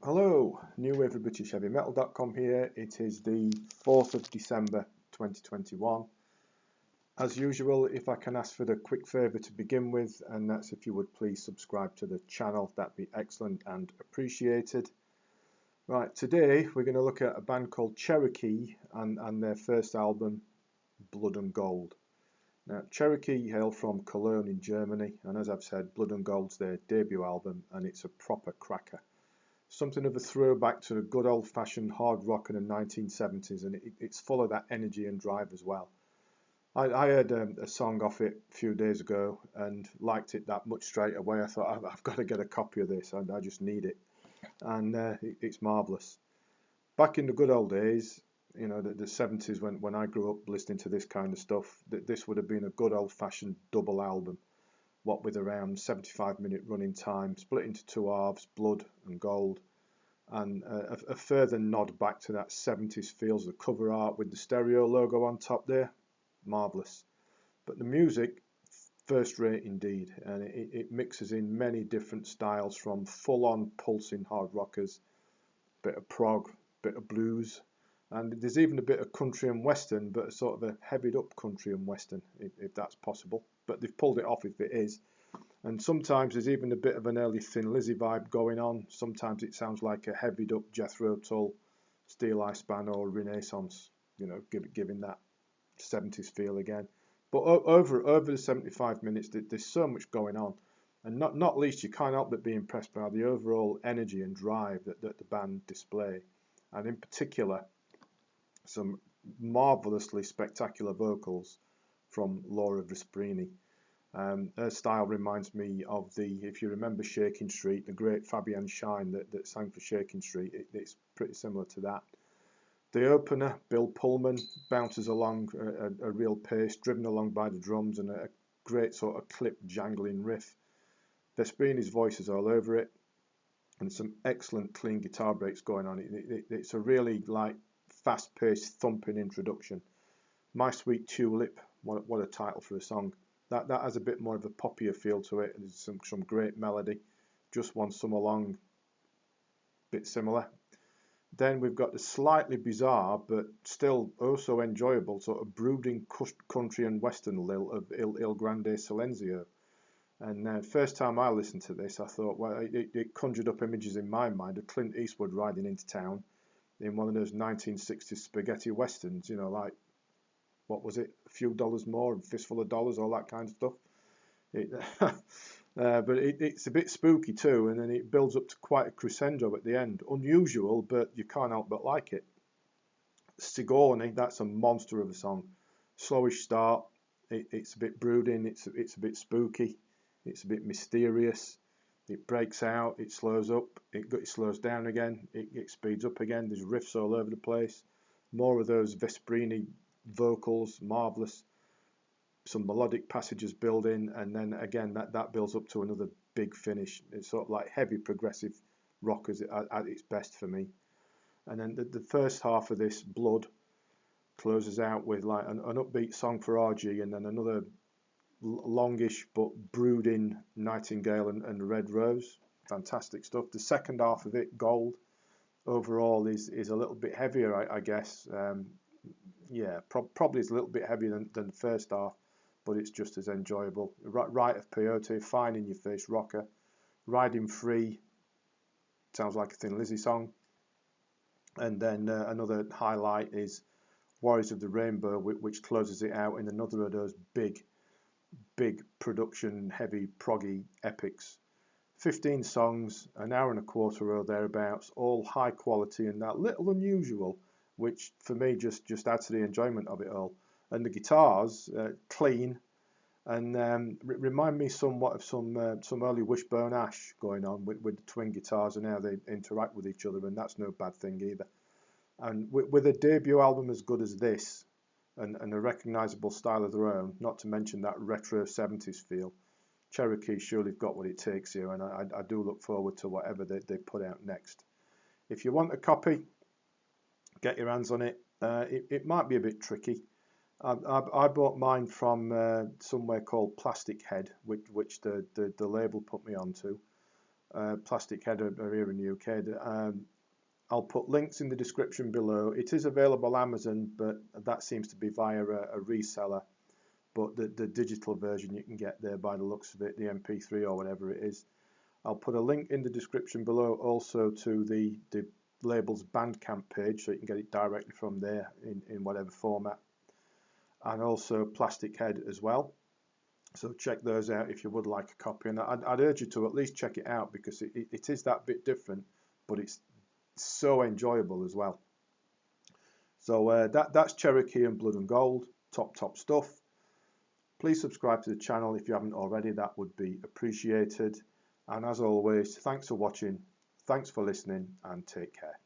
Hello, New Wave of British Heavy Metal.com here. It is the 4th of December 2021. As usual, if I can ask for the quick favour to begin with, and that's if you would please subscribe to the channel, that'd be excellent and appreciated. Right, today we're going to look at a band called Cherokee and their first album, Blood and Gold. Now, Cherokee hail from Cologne in Germany, and as I've said, Blood and Gold's their debut album, and it's a proper cracker. Something of a throwback to the good old-fashioned hard rock in the 1970s, and it's full of that energy and drive as well. I heard a song off it a few days ago and liked it that much straight away. I thought, I've got to get a copy of this, I just need it. And it's marvellous. Back in the good old days, you know, the 70s, when I grew up listening to this kind of stuff, this would have been a good old-fashioned double album. What with around 75-minute running time, split into two halves, Blood and Gold, and a further nod back to that 70s feels, the cover art with the stereo logo on top there, marvellous. But the music, first rate indeed, and it mixes in many different styles, from full-on pulsing hard rockers, bit of prog, bit of blues, and there's even a bit of country and western, but a sort of a heavied up country and western, if that's possible. But they've pulled it off if it is. And sometimes there's even a bit of an early Thin Lizzy vibe going on. Sometimes it sounds like a heavied up Jethro Tull, Steel Eye Span or Renaissance, you know, giving that 70s feel again. But over the 75 minutes, there's so much going on. And not least, you can't help but be impressed by the overall energy and drive that the band display. And in particular, some marvellously spectacular vocals from Laura Vesprini. Her style reminds me of if you remember Shaking Street, the great Fabienne Shine that sang for Shaking Street. It's pretty similar to that. The opener, Bill Pullman, bounces along a real pace, driven along by the drums, and a great sort of clip jangling riff. Vesprini's voice is all over it, and some excellent clean guitar breaks going on. It's a really like fast-paced thumping introduction. My Sweet Tulip, what a title for a song. That has a bit more of a poppier feel to it. There's some great melody. Just One Summer Long, bit similar. Then we've got the slightly bizarre but still also enjoyable sort of brooding country and western lilt of Il Grande Silenzio. And first time I listened to this, I thought, well, it conjured up images in my mind of Clint Eastwood riding into town in one of those 1960s spaghetti westerns, you know, like, what was it, a few dollars more, a fistful of dollars, all that kind of stuff. But it's a bit spooky too, and then it builds up to quite a crescendo at the end. Unusual, but you can't help but like it. Sigourney, that's a monster of a song. Slowish start, it's a bit brooding, it's a bit spooky, it's a bit mysterious. It breaks out, it slows up, it slows down again, it speeds up again. There's riffs all over the place. More of those Vesprini vocals, marvellous. Some melodic passages build in, and then again that builds up to another big finish. It's sort of like heavy progressive rock at its best for me. And then the first half of this, Blood, closes out with like an upbeat song for RG, and then another longish but brooding Nightingale and Red Rose. Fantastic stuff. The second half of it, Gold, overall is a little bit heavier, I guess. Yeah, probably is a little bit heavier than the first half, but it's just as enjoyable. Rite of Peyote, fine in your face rocker. Riding Free, sounds like a Thin Lizzy song. And then another highlight is Warriors of the Rainbow, which closes it out in another of those big production, heavy, proggy epics. 15 songs, an hour and a quarter or thereabouts, all high quality and that little unusual, which for me just adds to the enjoyment of it all. And the guitars, clean, and remind me somewhat of some early Wishbone Ash going on with the twin guitars and how they interact with each other, and that's no bad thing either. And with a debut album as good as this, and a recognisable style of their own, not to mention that retro 70s feel, Cherokee surely have got what it takes here, and I do look forward to whatever they put out next. If you want a copy, get your hands on it. It might be a bit tricky. I bought mine from somewhere called Plastic Head, which the label put me onto. Plastic Head are here in the UK. I'll put links in the description below. It is available Amazon, but that seems to be via a reseller. But the digital version you can get there by the looks of it, the MP3 or whatever it is. I'll put a link in the description below also to the label's Bandcamp page, so you can get it directly from there in whatever format. And also Plastic Head as well. So check those out if you would like a copy. And I'd urge you to at least check it out, because it is that bit different, but it's so enjoyable as well. So that's Cherokee and Blood and Gold, top stuff. Please subscribe to the channel if you haven't already, that would be appreciated. And as always, thanks for watching, thanks for listening, and take care.